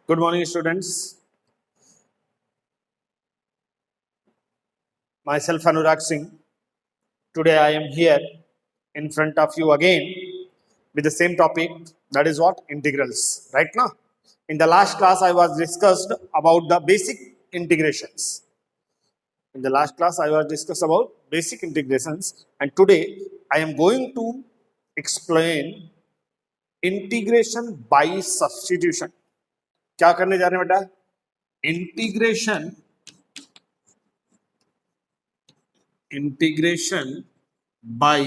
Good morning, students. Myself Anurag Singh. Today I am here in front of you again with the same topic, that is what? Integrals. Right now, in the last class I was discussed about the basic integrations. In the last class I was discussed about basic integrations, and today I am going to explain integration by substitution. क्या करने जा रहे हैं बेटा? Integration by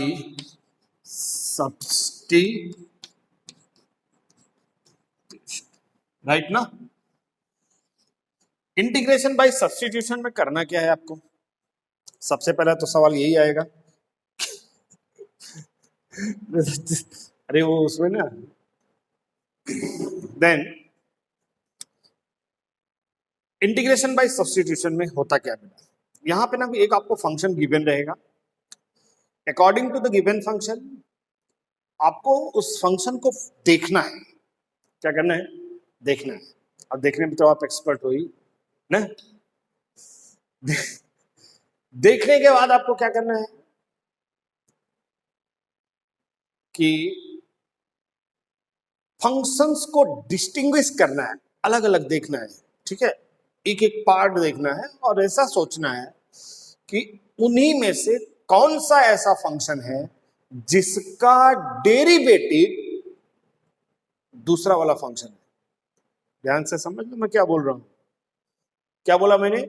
substitution, right ना? Integration by substitution में करना क्या है आपको? सबसे पहला तो सवाल यही आएगा अरे वो उसमें ना, देन इंटीग्रेशन बाय सब्स्टिट्यूशन में होता क्या बेटा? यहां पे ना एक आपको फंक्शन गिवन रहेगा. According to the given function आपको उस फंक्शन को देखना है. क्या करना है? देखना है. अब देखने में तो आप एक्सपर्ट हो ही ना. देखने के बाद आपको क्या करना है कि फंक्शंस को डिस्टिंग्विश करना है, अलग अलग देखना है. ठीक है, एक एक पार्ट देखना है और ऐसा सोचना है कि उन्हीं में से कौन सा ऐसा फंक्शन है जिसका डेरिवेटिव दूसरा वाला फंक्शन है. ध्यान से समझ लो मैं क्या बोल रहा हूं. क्या बोला मैंने?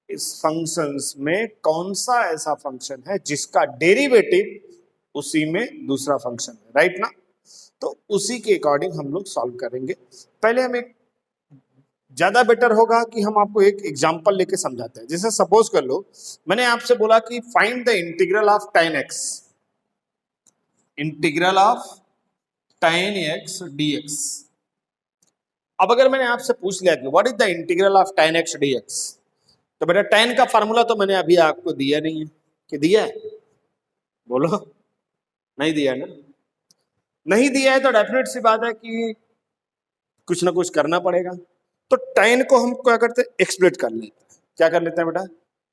इस फंक्शंस में कौन सा ऐसा फंक्शन है जिसका डेरिवेटिव उसी में दूसरा फंक्शन है, राइट ना? तो उसी के अकॉर्डिंग हम लोग सॉल्व करेंगे. पहले हम एक ज्यादा बेटर होगा कि हम आपको एक एग्जांपल लेके समझाते हैं. जैसे सपोज कर लो मैंने आपसे बोला कि find the integral of tan x, integral of tan x dx. अब अगर मैंने आपसे पूछ लिया कि what is the integral of tan x dx, तो बेटा tan का फार्मूला तो मैंने अभी आपको दिया नहीं है. कि दिया है? बोलो. नहीं दिया ना? नहीं दिया है तो डेफिनेट सी बात है कि कुछ ना कुछ करना पड़ेगा. तो tan को हम क्या करते हैं? एक्सप्लिट कर लेते हैं. क्या कर लेते हैं बेटा?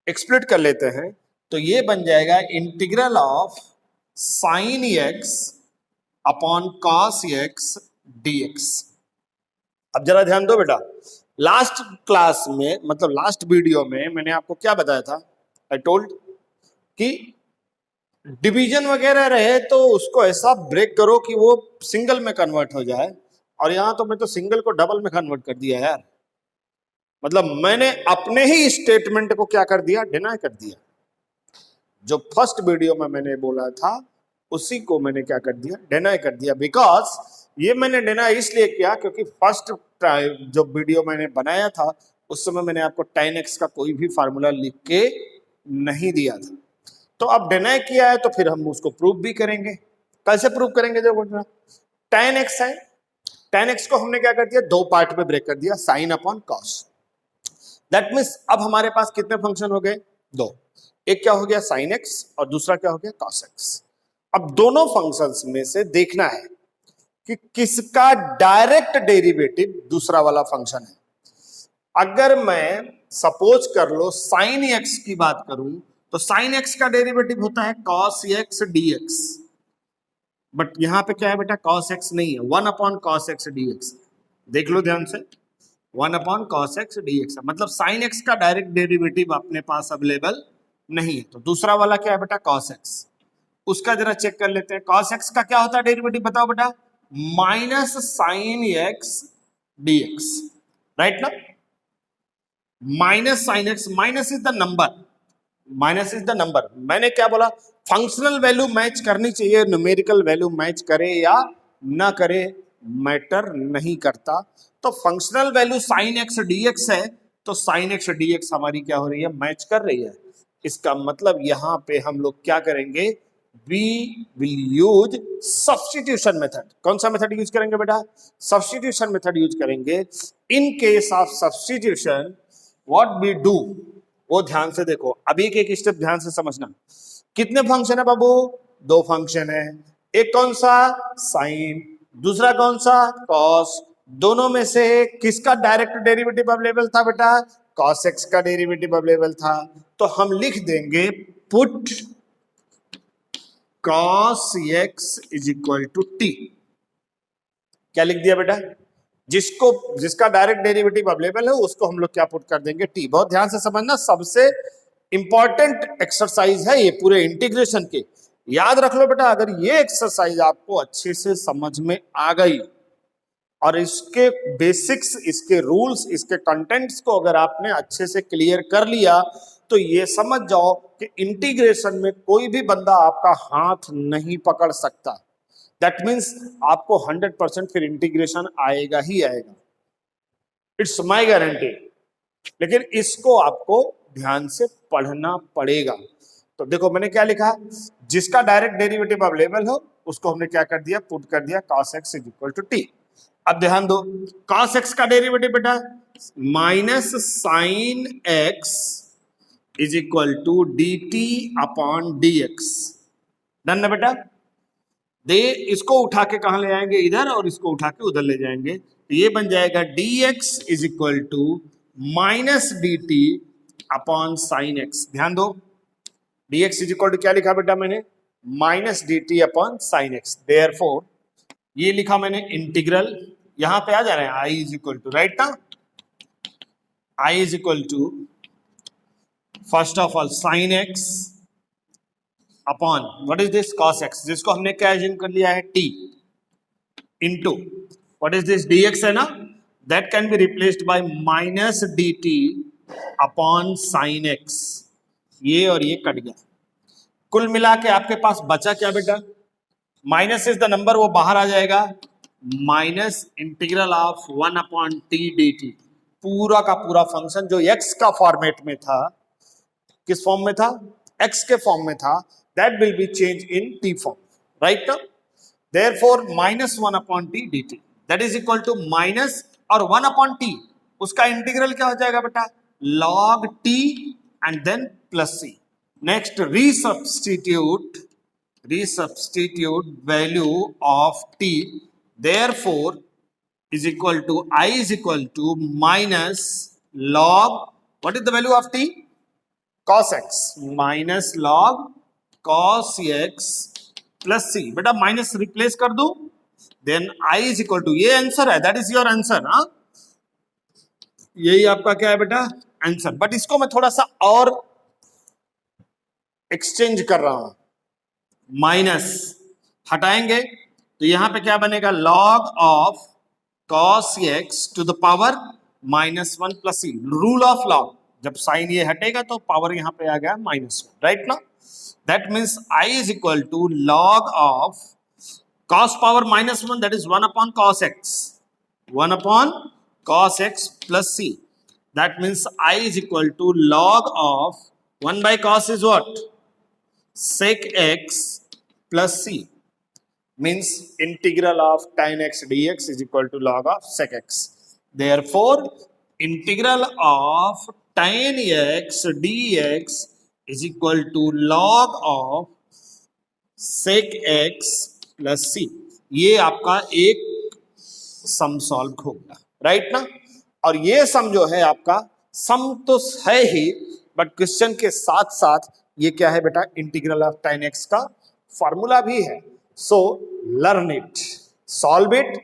एक्सप्लिट कर लेते हैं. तो ये बन जाएगा integral of sin x upon cos x dx. अब जरा ध्यान दो बेटा, लास्ट क्लास में मतलब लास्ट वीडियो में मैंने आपको क्या बताया था? आई टोल्ड कि डिवीजन वगैरह रहे तो उसको ऐसा ब्रेक करो कि वो सिंगल में कन्वर्ट हो जाए. और यहां तो मैं तो सिंगल को डबल में कन्वर्ट कर दिया यार. मतलब मैंने अपने ही स्टेटमेंट को क्या कर दिया? डिनाई कर दिया. जो फर्स्ट वीडियो में मैंने बोला था उसी को मैंने क्या कर दिया? डिनाई कर दिया. बिकॉज ये मैंने डिनाई इसलिए किया क्योंकि फर्स्ट जो वीडियो मैंने बनाया था उस समय मैंने आपको tan x का कोई भी फार्मूला लिख के नहीं दिया था. तो अब डिनाई किया है तो फिर हम उसको प्रूव भी करेंगे. कैसे प्रूव करेंगे? जो बोल रहा tan x है, tan x को हमने क्या कर दिया? दो पार्ट में ब्रेक कर दिया, sine upon cos. That means अब हमारे पास कितने फंक्शन हो गए? दो. एक क्या हो गया? साइन एक्स और दूसरा क्या हो गया? Cos x. अब दोनों फंक्शंस में से देखना है कि किसका डायरेक्ट डेरिवेटिव दूसरा वाला फंक्शन है. अगर मैं सपोज कर लो साइन एक्स की बात करूं तो साइन एक्स का डेरिवेटिव होता है कॉस एक्स डीएक्स. बट यहां पे क्या है बेटा? कॉस एक्स नहीं है, 1 अपॉन कॉस एक्स डीएक्स. देख लो ध्यान से, 1 अपॉन कॉस एक्स डीएक्स. मतलब साइन एक्स का डायरेक्ट डेरिवेटिव अपने पास अवेलेबल नहीं है. तो दूसरा वाला क्या है बेटा? Cos x. उसका जरा चेक कर लेते हैं. कॉस एक्स का क्या होता है डेरिवेटिव? बताओ बेटा. Minus sine x dx, right ना? Minus sine x, minus is the number, minus is the number. मैंने क्या बोला? फंक्शनल वैल्यू मैच करनी चाहिए, न्यूमेरिकल वैल्यू मैच करे या ना करे मैटर नहीं करता. तो functional value sine x dx है तो साइन एक्स डीएक्स हमारी क्या हो रही है? मैच कर रही है. इसका मतलब यहां पे हम लोग क्या करेंगे? We will use substitution method. कौन सा मेथड यूज करेंगे बेटा? सब्स्टिट्यूशन मेथड यूज करेंगे. In case of substitution what we do, वो ध्यान से देखो. अभी एक स्टेप ध्यान से समझना. कितने फंक्शन है बाबू? दो फंक्शन है. एक कौन सा? साइन, दूसरा कौन सा? कॉस. दोनों में से किसका डायरेक्ट डेरिवेटिव अवेलेबल था बेटा? cos x का डेरिवेटिव अवेलेबल था। तो हम लिख देंगे put cos x is equal to t. क्या लिख दिया बेटा? जिसका डायरेक्ट डेरिवेटिव अवेलेबल है उसको हम लोग क्या पुट कर देंगे? टी। बहुत ध्यान से समझना, सबसे इंपॉर्टेंट एक्सरसाइज है ये पूरे इंटीग्रेशन के। याद रख लो बेटा, अगर ये एक्सरसाइज आपको अच्छे से समझ में आ गई और इसके बेसिक्स, इसके रूल्स, इसके कंटेंट्स को अगर आपने अच्छे से क्लियर कर लिया तो ये समझ जाओ कि इंटीग्रेशन में कोई भी बंदा आपका हाथ नहीं पकड़ सकता। दैट मीन्स आपको 100% फिर इंटीग्रेशन आएगा ही आएगा, इट्स माय गारंटी। लेकिन इसको आपको ध्यान से पढ़ना पड़ेगा। तो देखो मैंने क्या लिखा, जिसका डायरेक्ट डेरिवेटिव अवेलेबल हो उसको हमने क्या कर दिया? पुट कर दिया cos x is equal to t. अब ध्यान दो, cos x का डेरिवेटिव बेटा minus sine x is equal to d t upon d x. Done ना बेटा? दे इसको उठा के कहां ले आएंगे? इधर, और इसको उठा के उधर ले जाएंगे। तो ये बन जाएगा dx is equal to minus d t upon sine x. ध्यान दो, dx इज इक्वल टू क्या लिखा बेटा मैंने? Minus d t upon sine x. Therefore ये लिखा मैंने इंटीग्रल, यहां पे आ जा रहे हैं i is equal to, right ना? i is equal to first of all sine x upon what is this? cos x, जिसको हमने क्या एज्यूम कर लिया है? t into what is this? dx है ना, that can be replaced by minus dt upon sine x। ये और ये कट गया, कुल मिला के आपके पास बचा क्या बेटा? माइनस इज द नंबर, वो बाहर आ जाएगा, minus integral of 1 upon t d T. पूरा का पूरा फंक्शन जो x का फॉर्मेट में था, किस फॉर्म में था? x के फॉर्म में था, that will be changed in t form, right now? Therefore minus 1 upon t dt, that is equal to minus और 1 upon t, उसका इंटीग्रल क्या हो जाएगा बेटा? log t and then plus c. Next resubstitute value of t, therefore is equal to I is equal to minus log, what is the value of t? cos x minus log cos x plus c. बेटा minus replace कर दो, then I is equal to, ये answer है, that is your answer. हाँ, यही आपका क्या है बेटा? आंसर। बट इसको मैं थोड़ा सा और एक्सचेंज कर रहा हूं, माइनस हटाएंगे तो यहां पे क्या बनेगा? Log of cos x to the power minus 1 plus C. Rule of log, जब साइन ये हटेगा तो पावर यहां पे आ गया माइनस 1, राइट ना? That means I is equal to log of cos power minus 1, that is 1 upon cos x. 1 upon cos x plus c. That means I is equal to log of 1 by cos is what? Sec x plus c. Means integral of tan x dx is equal to log of sec x. Therefore, integral of tan x dx is equal to log of sec x plus c। ये आपका एक sum solve हो गया, right ना? और ये सम जो है आपका, सम तो है ही, बट क्वेश्चन के साथ साथ ये क्या है बेटा? इंटीग्रल ऑफ tan x का फॉर्मूला भी है। So learn it, solve it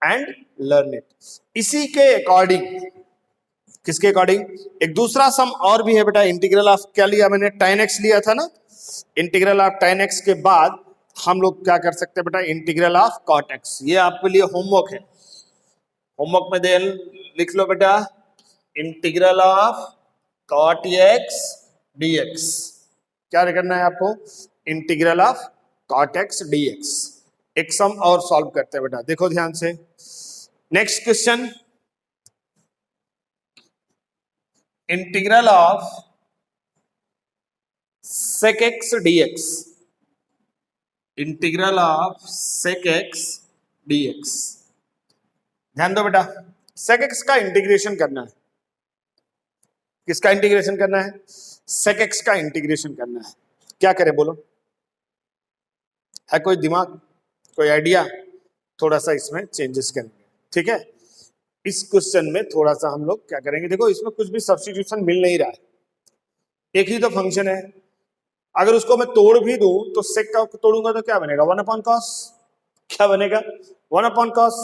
and learn it. इसी के अकॉर्डिंग, किसके अकॉर्डिंग? एक दूसरा सम और भी है बेटा, इंटीग्रल ऑफ क्या लिया मैंने? tan x लिया था ना। इंटीग्रल ऑफ tan x के बाद हम लोग क्या कर सकते हैं बेटा? Integral of cot x। ये आपके लिए होमवर्क है, होमवर्क में दे लिख लो बेटा, integral of cot x dx। क्या करना है आपको? Integral of cot x dx। एक सम और सॉल्व करते हैं बेटा, देखो ध्यान से। Next question, integral of sec x dx। Integral of sec x dx। ध्यान दो बेटा, sec x का इंटीग्रेशन करना है। किसका इंटीग्रेशन करना है? sec x का इंटीग्रेशन करना है। क्या करें बोलो? है कोई दिमाग, कोई आइडिया? थोड़ा सा इसमें चेंजेस करेंगे, ठीक है? इस क्वेश्चन में थोड़ा सा हम लोग क्या करेंगे, देखो इसमें कुछ भी सब्स्टिट्यूशन मिल नहीं रहा है, एक ही तो फंक्शन है। अगर उसको मैं तोड़ भी दूं तो सेक का तोड़ूंगा तो क्या बनेगा, 1/cos। क्या बनेगा, 1/cos।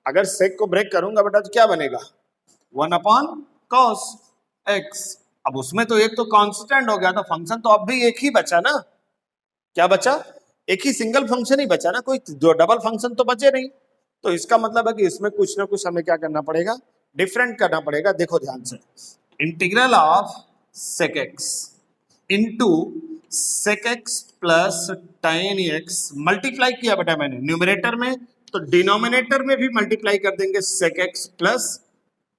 अगर सेक को ब्रेक करूंगा बेटा तो क्या बनेगा, 1/cos x। अब उसमें तो एक तो कांस्टेंट हो गया, तो फंक्शन तो अब भी एक ही बचा ना। क्या बचा, एक ही सिंगल फंक्शन ही बचा ना, कोई जो डबल फंक्शन तो बचे नहीं। तो इसका मतलब है कि इसमें कुछ ना कुछ हमें क्या करना पड़ेगा, डिफरेंट करना पड़ेगा। देखो ध्यान से, integral of sec x into sec x plus tan x multiply किया बेटा मैंने न्यूमरेटर में, तो डिनोमिनेटर में भी मल्टीप्लाई कर देंगे sec x plus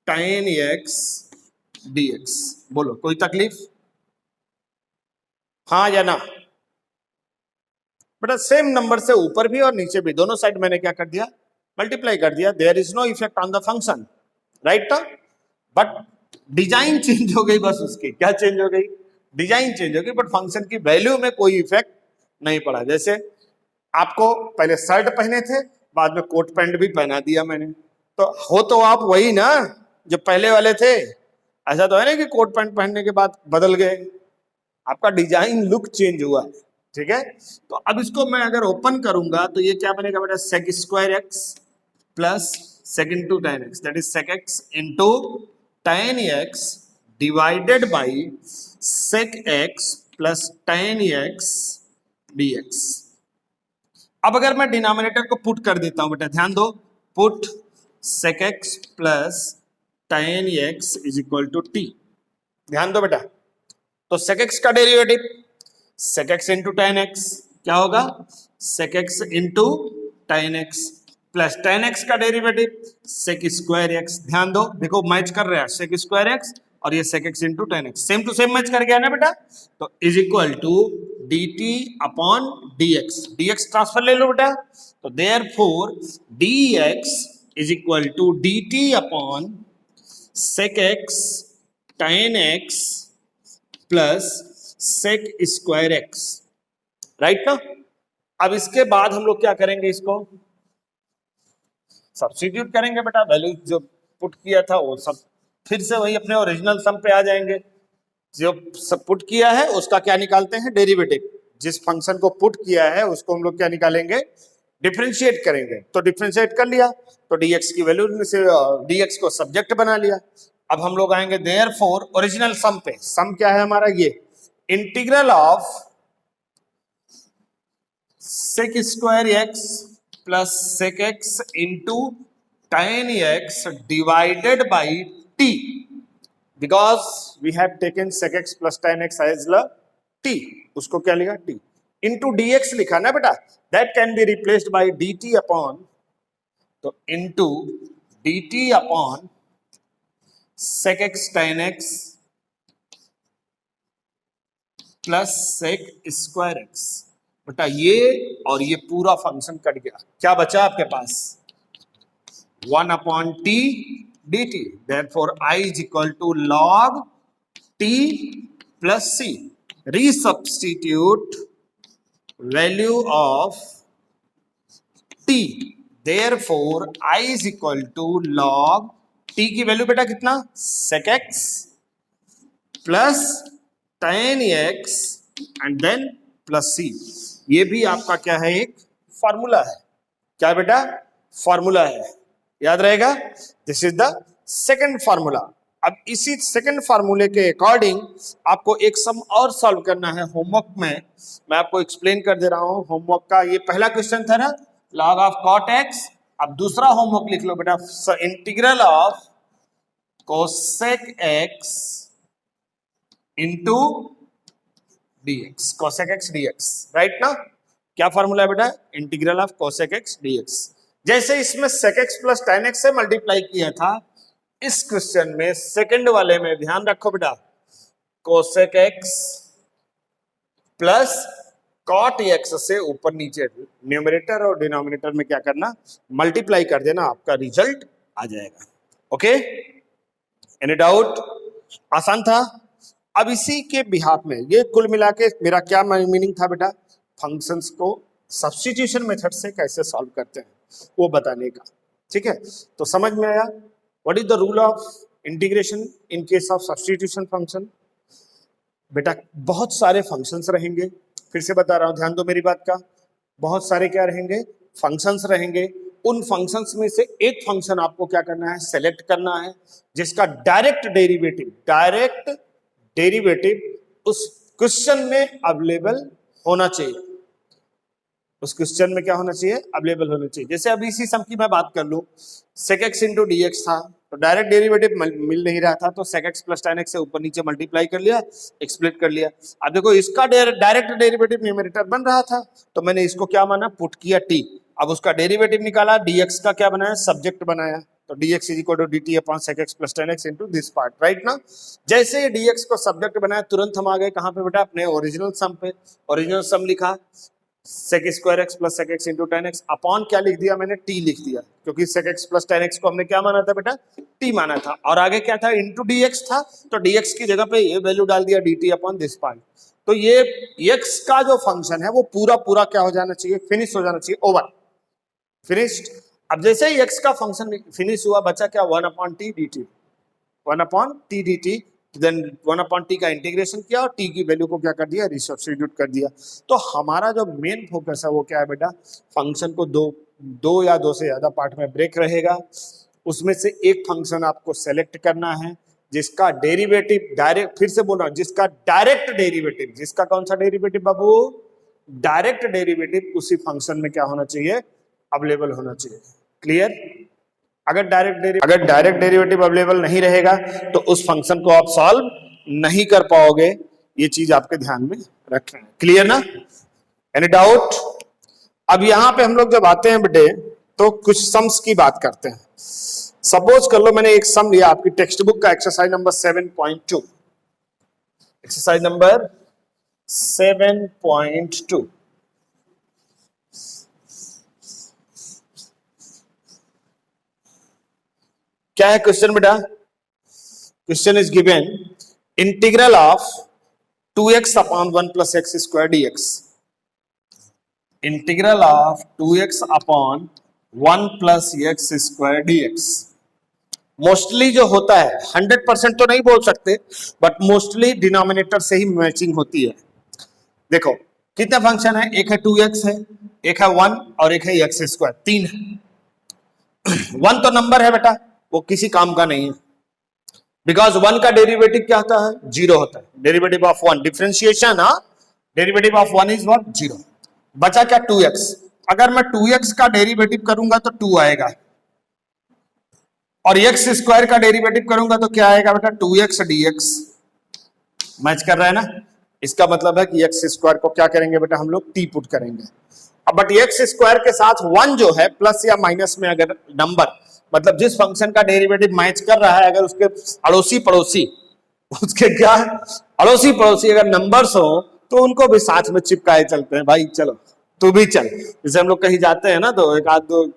tan x dx। बोलो कोई तकलीफ, हाँ या ना बेटा। सेम नंबर से ऊपर भी और नीचे भी दोनों साइड मैंने क्या कर दिया, मल्टीप्लाई कर दिया। There is no effect on the function, right ना। बट डिजाइन चेंज हो गई, बस उसकी क्या चेंज हो गई, डिजाइन चेंज हो गई, बट फंक्शन की वैल्यू में कोई इफेक्ट नहीं पड़ा। जैसे आपको पहले शर्ट पहने थे, बाद में कोट पैंट भी पहना दिया मैंने, तो आप वही ना जो पहले वाले थे। ऐसा तो है ना कि कोट पैंट पहनने के बाद बदल गए, आपका डिजाइन लुक चेंज हुआ, ठीक है। तो अब इसको मैं अगर ओपन करूंगा तो ये क्या बनेगा बेटा, sec square x plus sec into tan x, that is sec x into tan x divided by sec x plus tan x dx। अब अगर मैं डिनोमिनेटर को पुट कर देता हूं बेटा, ध्यान दो, put sec x plus tan x is equal to t। ध्यान दो बेटा, तो sec x का derivative sec x into tan x क्या होगा, sec x into tan x plus tan x का डेरिवेटिव sec स्क्वायर x। ध्यान दो, देखो मैच कर रहा है sec स्क्वायर x और ये sec x into tan x, same to same match कर गया ना बेटा। तो is equal to dt upon dx, dx transfer ले लो बेटा, तो therefore dx is equal to dt upon sec x tan x plus sec square x, right ना। अब इसके बाद हम लोग क्या करेंगे, इसको सब्स्टिट्यूट करेंगे बेटा, वैल्यू जो पुट किया था वो सब फिर से वही अपने ओरिजिनल सम पे आ जाएंगे। जो सब पुट किया है उसका क्या निकालते हैं, डेरिवेटिव। जिस फंक्शन को पुट किया है उसको हम लोग क्या निकालेंगे, डिफरेंशिएट करेंगे। तो डिफरेंशिएट कर लिया तो dx की वैल्यू से dx को सब्जेक्ट बना लिया। अब हम लोग आएंगे देयरफॉर ओरिजिनल सम पे। सम क्या है हमारा, ये integral of sec square x plus sec x into tan x divided by t, because we have taken sec x plus tan x as ल t, उसको क्या लिखा t इंटू dx लिखा ना बेटा, that can be replaced by dt upon, तो into dt upon sec x tan x plus sec square x। बेटा ये और ये पूरा फंक्शन कट गया, क्या बचा आपके पास, 1 upon t d t. Therefore I is equal to log t plus c. Resubstitute value of t, therefore I is equal to log t की वैल्यू बेटा कितना, sec x plus tan x and then plus c. ये भी आपका क्या है, एक formula है। क्या बेटा, फॉर्मूला है, याद रहेगा। This is the second formula. अब इसी सेकंड फॉर्मूले के अकॉर्डिंग आपको एक सम और सॉल्व करना है होमवर्क में। मैं आपको एक्सप्लेन कर दे रहा हूं होमवर्क का। ये पहला क्वेश्चन था ना, log ऑफ cot x। अब दूसरा होमवर्क लिख लो बेटा, integral of cosec x into dx, cosec x dx, right ना। क्या फॉर्मूला है बेटा, integral of cosec x dx। जैसे इसमें sec x plus tan x से मल्टीप्लाई किया था, इस क्वेश्चन में सेकंड वाले में ध्यान रखो बेटा, cosec x plus cot x से ऊपर नीचे न्यूमरेटर और डिनोमिनेटर में क्या करना, मल्टीप्लाई कर देना, आपका रिजल्ट आ जाएगा। ओके, एनी डाउट, आसान था। अब इसी के बिहाफ में ये कुल मिला के मेरा क्या मीनिंग था बेटा, फंक्शंस को सब्स्टिट्यूशन मेथड से कैसे सॉल्व करते हैं वो बताने का, ठीक है। तो समझ में आया, what is the rule of integration in case of substitution function? बेटा बहुत सारे फंक्शंस रहेंगे, फिर से बता रहा हूं, ध्यान दो मेरी बात का, बहुत सारे क्या रहेंगे, फंक्शंस रहेंगे। उन फंक्शंस में से एक फंक्शन आपको क्या करना है, सेलेक्ट करना है, जिसका डायरेक्ट डेरिवेटिव उस क्वेश्चन में अवेलेबल होना चाहिए, उस क्वेश्चन में क्या होना चाहिए, अवेलेबल होना चाहिए। जैसे अभी इसी सम की मैं बात कर लूं, sec x into d x था, तो डायरेक्ट डेरिवेटिव मिल नहीं रहा था, तो sec x plus tan x से ऊपर नीचे मल्टीप्लाई कर लिया, एक्सप्लिट कर लिया। अब देखो इसका डायरेक्ट डेरिवेटिव न्यूमरेटर बन रहा था, तो मैंने इसको क्या माना, पुट किया t। अब उसका डेरिवेटिव निकाला, dx का क्या बनाया, सब्जेक्ट बनाया, तो dx is equal to dt upon sec x plus tan x into this part, right ना। जैसे ही dx को सब्जेक्ट बनाया, तुरंत हम आ गए कहां पे बेटा, अपने ओरिजिनल सम पे। ओरिजिनल सम लिखा sec square x plus sec x into tan x upon क्या लिख दिया मैंने, t लिख दिया, क्योंकि sec x plus tan x को हमने क्या माना था बेटा, t माना था। और आगे क्या था, इंटू dx था, तो dx की जगह पे ये वैल्यू डाल दिया dt अपॉन दिस पार्ट। तो ये x का जो फंक्शन है वो पूरा पूरा क्या हो जाना चाहिए, फिनिश हो जाना चाहिए, ओवर, फिनिश्ड। अब जैसे ही x का फंक्शन फिनिश हुआ, बचा क्या, 1 upon t dt, 1 upon t dt, then 1 upon t का इंटीग्रेशन किया और टी की वैल्यू को क्या कर दिया, रिसब्स्टिट्यूट कर दिया। तो हमारा जो मेन फोकस है वो क्या है बेटा, फंक्शन को दो या दो से ज्यादा पार्ट में ब्रेक रहेगा, उसमें से एक फंक्शन आपको सेलेक्ट करना है जिसका डेरिवेटिव डायरेक्ट, फिर से बोल रहा हूं, जिसका डायरेक्ट डेरिवेटिव, जिसका कौन सा डेरिवेटिव बाबू, डायरेक्ट डेरिवेटिव उसी फंक्शन में क्या होना चाहिए, अवेलेबल होना चाहिए। क्लियर? अगर डायरेक्ट डेरिवेटिव अवेलेबल नहीं रहेगा तो उस फंक्शन को आप सॉल्व नहीं कर पाओगे, ये चीज आपके ध्यान में रखना है। क्लियर ना? Any doubt? अब यहां पे हम लोग जब आते हैं बेटे, तो कुछ सम्स की बात करते हैं। सपोज कर लो मैंने एक सम लिया आपकी टेक्स्ट बुक का, एक्सरसाइज नंबर 7.2, एक्सरसाइज नंबर 7.2। क्या है क्वेश्चन बेटा? Question is given integral of 2x upon 1 plus x square dx, integral of 2x upon 1 plus x square dx। Mostly जो होता है, 100% तो नहीं बोल सकते, बट मोस्टली डिनोमिनेटर से ही मैचिंग होती है। देखो कितने फंक्शन है, एक है 2x है, एक है 1 और एक है एक्स स्क्वायर, 3 है। 1 तो नंबर है बेटा, वो किसी काम का नहीं है, बिकॉज 1 का डेरिवेटिव क्या होता है, 0 होता है। Derivative of 1, differentiation, derivative of 1 is what, 0। बचा क्या, 2x। अगर मैं 2x का डेरिवेटिव करूंगा तो 2 आएगा, और एक्स स्क्वायर का डेरिवेटिव करूंगा तो क्या आएगा बेटा, 2x dx। मैच कर रहा है ना? इसका मतलब है कि एक्स स्क्वायर को क्या करेंगे बेटा, हम लोग t पुट करेंगे। अब बट एक्स स्क्वायर के साथ 1 जो है, प्लस या माइनस में अगर नंबर, मतलब जिस फंक्शन का डेरिवेटिव मैच कर रहा है, अगर उसके अड़ोसी पड़ोसी, उसके क्या अड़ोसी पड़ोसी अगर नंबर्स हो, तो उनको भी साथ में चिपकाए चलते हैं, भाई चलो तू भी चल। जैसे हम लोग कहीं जाते हैं ना, तो एक आध दो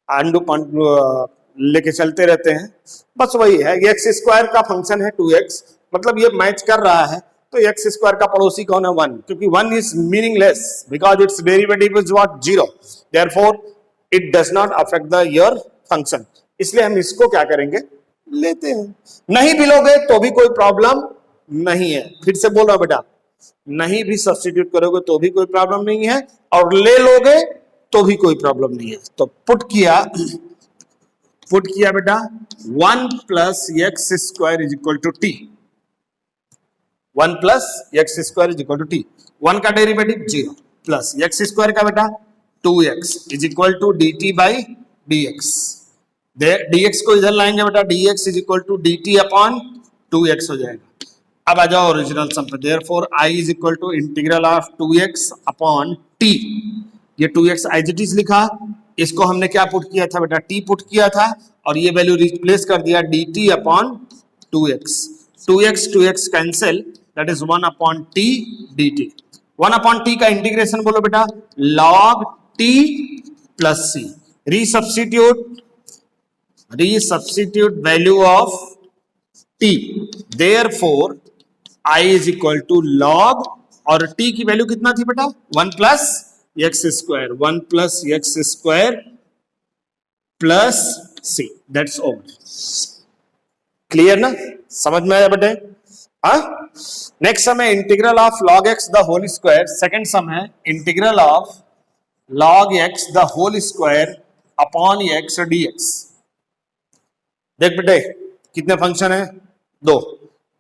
आंडू पांडू लेके चलते रहते हैं, बस वही है। एक्स स्क्वायर का फंक्शन है 2x, मतलब ये मैच कर रहा है, तो एक्स स्क्वायर का पड़ोसी कौन है, 1, क्योंकि 1 is meaningless because it's derivative is what, 0, therefore it does not affect the your function. इसलिए हम इसको क्या करेंगे, लेते हैं। नहीं भी लोगे तो भी कोई प्रॉब्लम नहीं है, फिर से बोल रहा बेटा, नहीं भी सब्स्टिट्यूट करोगे तो भी कोई प्रॉब्लम नहीं है, और ले लोगे तो भी कोई प्रॉब्लम नहीं है। तो पुट किया बेटा 1 plus x square is equal to t, 1 plus x square is equal to t. 1 का डेरिवेटिव 0 प्लस एक्स स्क्वायर का बेटा 2x is equal to dt by dx। dx को इधर लाएंगे बेटा, dx is equal to dt upon 2x हो जाएगा। अब आ जाओ ओरिजिनल सम पे, therefore i is equal to integral of 2x upon t। ये 2x एज इट इज लिखा, इसको हमने क्या पुट किया था बेटा, t पुट किया था, और ये वैल्यू रिप्लेस कर दिया dt upon 2x। 2x cancel, that is 1 upon t dt। 1 upon t का इंटीग्रेशन बोलो बेटा, log t plus c। Resubstitute value of t, therefore i is equal to log, और t की वैल्यू कितना थी बेटा, 1 plus x square, 1 plus x square plus c, that's all. Clear ना, समझ में आया बेटे? हाँ, नेक्स्ट सम है integral of log x the whole square. Second sum है integral of log x the whole square upon x dx। देख बेटे कितने फंक्शन है? दो,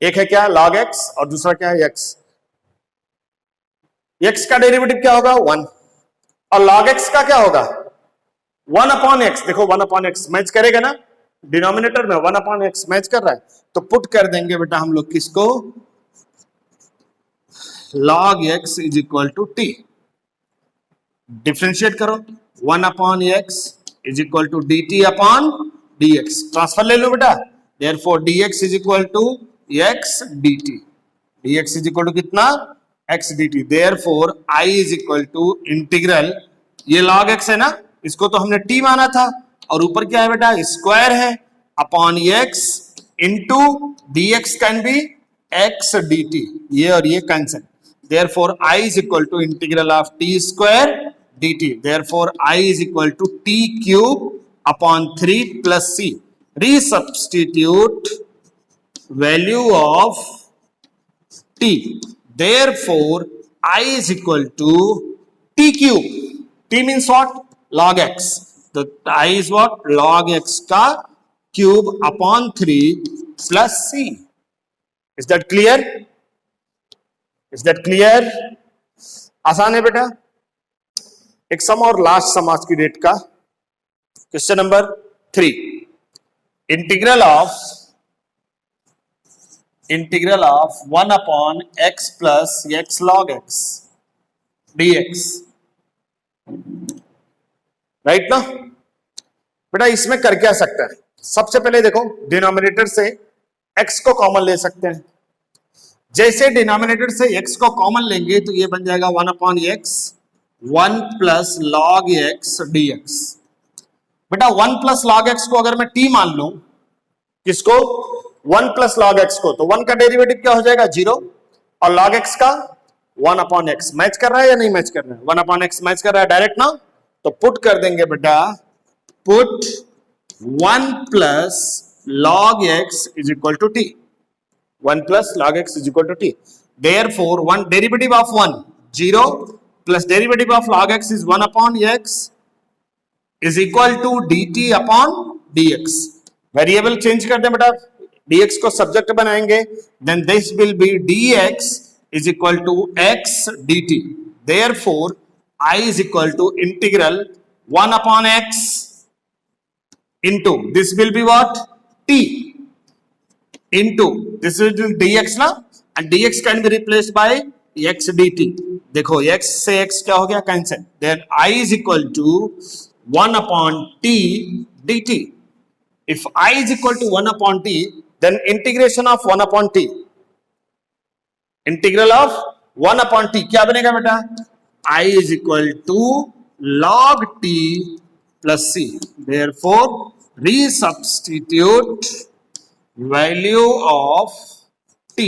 एक है क्या log x और दूसरा क्या है x। x का डेरिवेटिव क्या होगा? 1, और log x का क्या होगा? 1 अपॉन एक्स। देखो 1 अपॉन एक्स मैच करेगा ना, डिनोमिनेटर में 1 अपॉन एक्स मैच कर रहा है, तो पुट कर देंगे बेटा हम लोग किसको? log x is equal to t. Differentiate करो, 1 upon x is equal to d t upon d x. Transfer ले लो बेटा, therefore dx is equal to x dt। dx is equal to कितना? x dt। Therefore I is equal to integral, ये log x है ना, इसको तो हमने t माना था, और ऊपर क्या है बेटा? स्क्वायर है upon x into dx can be x dt। ये और ये cancel, therefore I is equal to integral of t square dt। Therefore I is equal to t cube upon 3 plus c। Resubstitute value of t, therefore I is equal to t cube. t means what? log x, तो I is what? log x का cube upon 3 plus c। Is that clear? Is that clear? आसान है बेटा। एक सम और last सम आज की date का, question number 3। Integral of 1 upon x plus x log x dx। Right ना बेटा? इसमें कर क्या सकता है? सबसे पहले देखो, डिनोमिनेटर से x को कॉमन ले सकते हैं। जैसे डिनोमिनेटर से x को कॉमन लेंगे तो ये बन जाएगा 1 upon x 1 plus log x dx। बेटा 1 प्लस log x को अगर मैं t मान लूं, किसको? 1 प्लस log x को, तो 1 का डेरिवेटिव क्या हो जाएगा? 0, और log x का 1 अपॉन x। मैच कर रहा है या नहीं मैच कर रहा है? 1 अपॉन x मैच कर रहा है डायरेक्ट ना, तो पुट कर देंगे बेटा, put 1 plus log x is equal to t. 1 plus log x is equal to t. Therefore 1 derivative of 1 0 plus derivative of log x is 1 upon x is equal to dt upon dx। Variable change कर दें बेटा, dx को subject बनाएंगे, then this will be dx is equal to x dt। Therefore I is equal to integral 1 upon x into this will be what? t into this will be dx ना, and dx can be replaced by x dt। देखो x से x क्या हो गया? Cancel. then I is equal to 1 upon t dt। if I is equal to 1 upon t, then integration of 1 upon t, integral of 1 upon t क्या बनेगा बेटा? I is equal to log t plus c। Therefore, resubstitute value of t।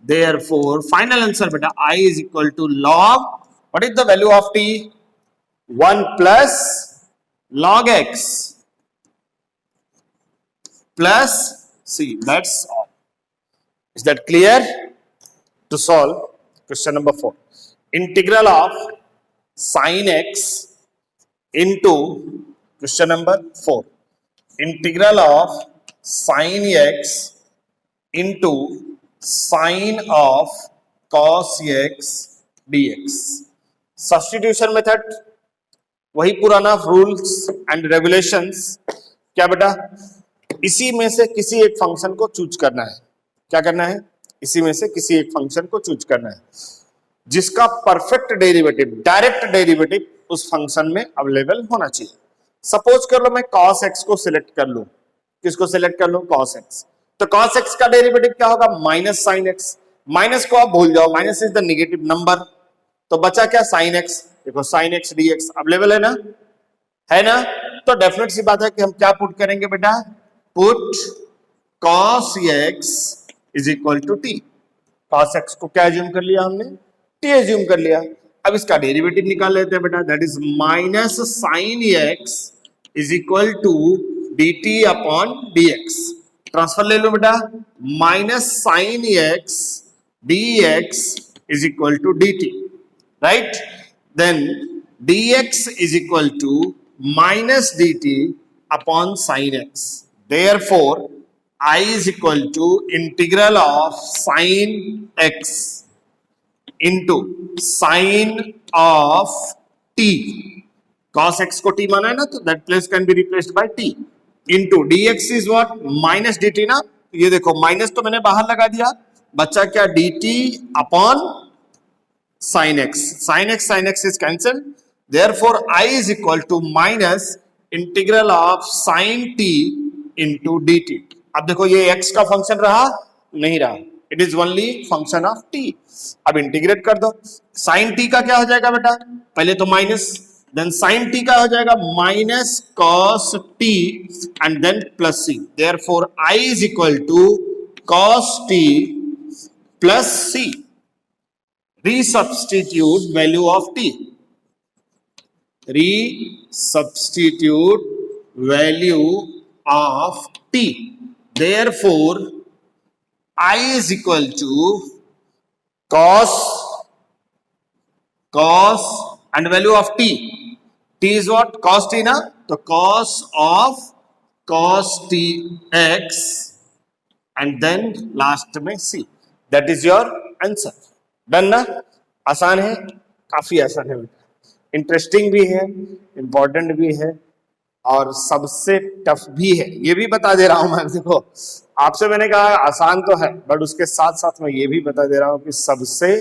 Therefore, final answer beta I is equal to log, what is the value of t? 1 plus log x plus c। That's all. Is that clear? To solve question number 4, integral of sin x into question number 4, integral of sin x into sin of cos x dx। Substitution method, वही पुराना rules and regulations. क्या बेटा? इसी में से किसी एक function को चूज करना है। क्या करना है? इसी में से किसी एक फंक्शन को चूज करना है जिसका परफेक्ट डेरिवेटिव, डायरेक्ट डेरिवेटिव उस फंक्शन में अवेलेबल होना चाहिए। सपोज कर लो मैं cos x को सिलेक्ट कर लूं। किसको सिलेक्ट कर लूं? cos x। तो cos x का डेरिवेटिव क्या होगा? Minus sin x। माइनस को आप भूल जाओ, minus is the negative number, तो बचा क्या? sin x। देखो sin x dx अवेलेबल है ना, है ना? तो डेफिनेट सी बात है कि हम क्या पुट करेंगे बेटा? Put cos x is equal to t। cos x को क्या एज्यूम कर लिया हमने? t एज्यूम कर लिया। अब इसका डेरिवेटिव निकाल लेते हैं बेटा, that is minus sin x is equal to dt upon dx। Transfer ले लो बेटा, minus sine x dx is equal to dt, right. Then dx is equal to minus dt upon sine x। Therefore I is equal to integral of sin x into sin of t। cos x को t माना है ना, तो that place can be replaced by t into dx is what minus dt ना। ये देखो minus तो मैंने बाहर लगा दिया, बच्चा क्या dt upon sin x। sin x is cancelled, therefore I is equal to minus integral of sin t into dt। अब देखो ये x का फंक्शन रहा नहीं रहा, it is only function of t। अब इंटीग्रेट कर दो, sin t का क्या हो जाएगा बेटा, पहले तो माइनस, देन sin t का हो जाएगा minus cos t and then plus c। Therefore I is equal to cos t plus c। Resubstitute value of t, resubstitute value of t। Therefore, I is equal to cos and value of t। t is what? Cos t ना, तो cos of cos t x and then last में c। That is your answer। Done ना? आसान है, काफी आसान है बेटा, इंटरेस्टिंग भी है, इंपॉर्टेंट भी है और सबसे टफ भी है। ये भी बता दे रहा हूं मैं, देखो आपसे मैंने कहा आसान तो है, बट उसके साथ साथ मैं ये भी बता दे रहा हूं कि सबसे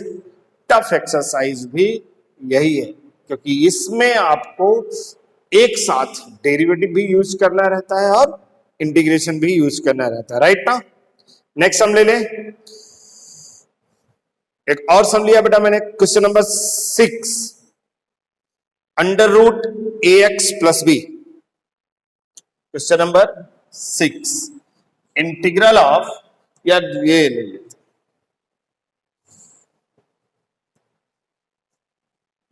टफ एक्सरसाइज भी यही है, क्योंकि इसमें आपको एक साथ डेरिवेटिव भी यूज करना रहता है और इंटीग्रेशन भी यूज करना रहता है, राइट ना। नेक्स्ट सम ले ले, एक और सम लिया बेटा मैंने, question number 6, under root a x plus b. Question number 6, integral of, या ये ले लेते,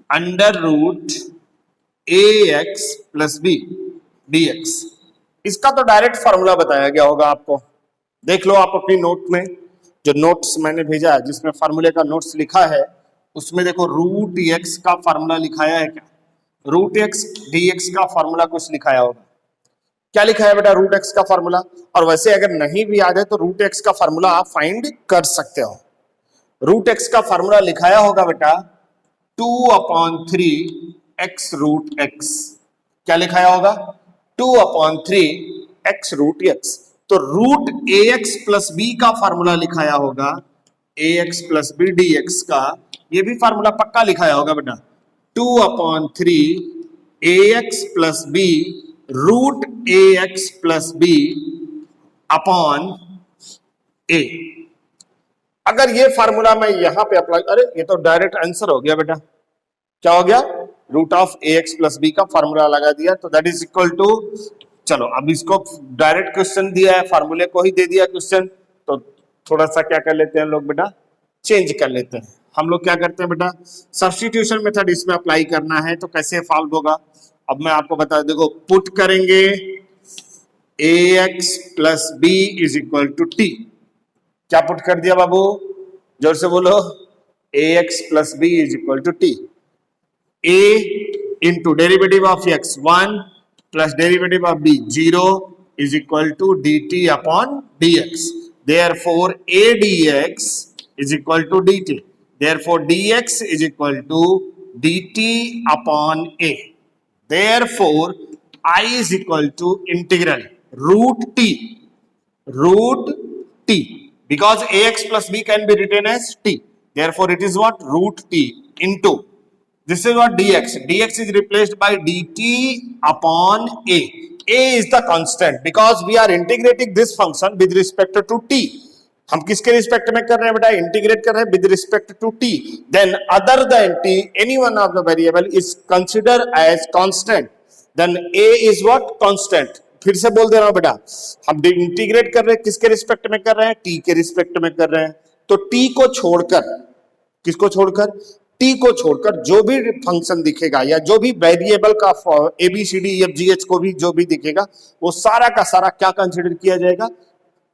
under root a x plus b d x. इसका तो डायरेक्ट फॉर्मूला बताया गया होगा आपको, देख लो आप अपनी नोट में, जो नोट्स मैंने भेजा है जिसमें फॉर्मूले का नोट्स लिखा है, उसमें देखो रूट एक्स का फॉर्मूला लिखाया है क्या, रूट एक्स डी एक्स का फॉर्मूला कुछ लिखाया होगा। क्या लिखा है बेटा, रूट एक्स का फॉर्मूला। और वैसे अगर नहीं भी याद है तो रूट एक्स का फॉर्मूला आप फाइंड कर सकते हो। रूट एक्स का फॉर्मूला लिखाया होगा बेटा 2/3 एक्स रूट एक्स। क्या लिखाया होगा, 2/3 एक्स रूट एक्स। तो root a x plus b का फॉर्मूला लिखाया होगा a x plus b d x का, ये भी फॉर्मूला पक्का लिखाया होगा बेटा 2/3 a x plus b root a x plus b upon a. अगर ये फार्मूला मैं यहां पे अप्लाई, अरे ये तो डायरेक्ट आंसर हो गया बेटा, क्या हो गया, root of a x plus b का फार्मूला लगा दिया, तो दैट इज इक्वल टू, चलो अब इसको डायरेक्ट क्वेश्चन दिया है, फार्मूले को ही दे दिया क्वेश्चन, तो थोड़ा सा क्या कर लेते हैं लोग बेटा, चेंज कर लेते हैं। हम लोग क्या करते हैं बेटा, सब्स्टिट्यूशन मेथड इसमें अप्लाई करना है, तो कैसे सॉल्व होगा अब मैं आपको बता, देखो पुट करेंगे a x plus b is equal to t. क्या पुट कर दिया बाबू, जोर से बोलो, a x plus b is equal to t. A into derivative of x 1 plus derivative of b 0 is equal to d t upon d x. Therefore a d x is equal to d t. Therefore d x is equal to d t upon a. Therefore, I is equal to integral root t, because ax plus b can be written as t. Therefore, it is what, root t into, this is what dx. Dx is replaced by dt upon a. A is the constant because we are integrating this function with respect to t. हम किसके respect में कर रहे हैं बेटा, integrate कर रहे हैं with respect to t. Then other than t any one of the variable is consider as constant, then a is what, constant. फिर से बोल दे रहा हूं बेटा, हम इंटीग्रेट कर रहे हैं किसके रिस्पेक्ट में कर रहे हैं, टी के रिस्पेक्ट में कर रहे हैं, तो टी को छोड़कर, किसको छोड़कर, t को छोड़कर जो भी फंक्शन दिखेगा या जो भी वेरिएबल का ABCDEFGH को भी जो भी दिखेगा वो सारा का सारा क्या कंसिडर किया जाएगा,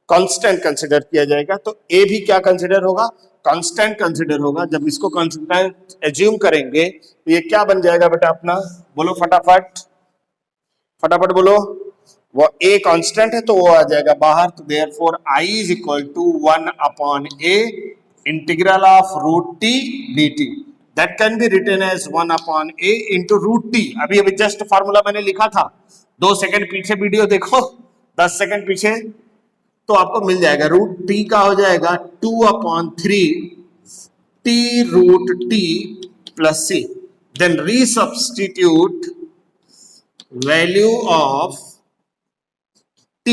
कांस्टेंट कंसिडर किया जाएगा। तो a भी क्या कंसिडर होगा, कांस्टेंट कंसिडर होगा। जब इसको कांस्टेंट एज्यूम करेंगे तो ये क्या बन जाएगा बेटा अपना, बोलो फटाफट फटाफट बोलो, वो a कांस्टेंट है तो वो आ जाएगा बाहर। तो therefore I is equal to 1/a integral of √t dt that can be written as 1/a into √t। अभी अभी जस्ट फार्मूला मैंने लिखा था, 2 सेकंड पीछे वीडियो देखो, 10 सेकंड पीछे, तो आपको मिल जाएगा √t का हो जाएगा 2/3 t √t plus c। Then resubstitute value of t,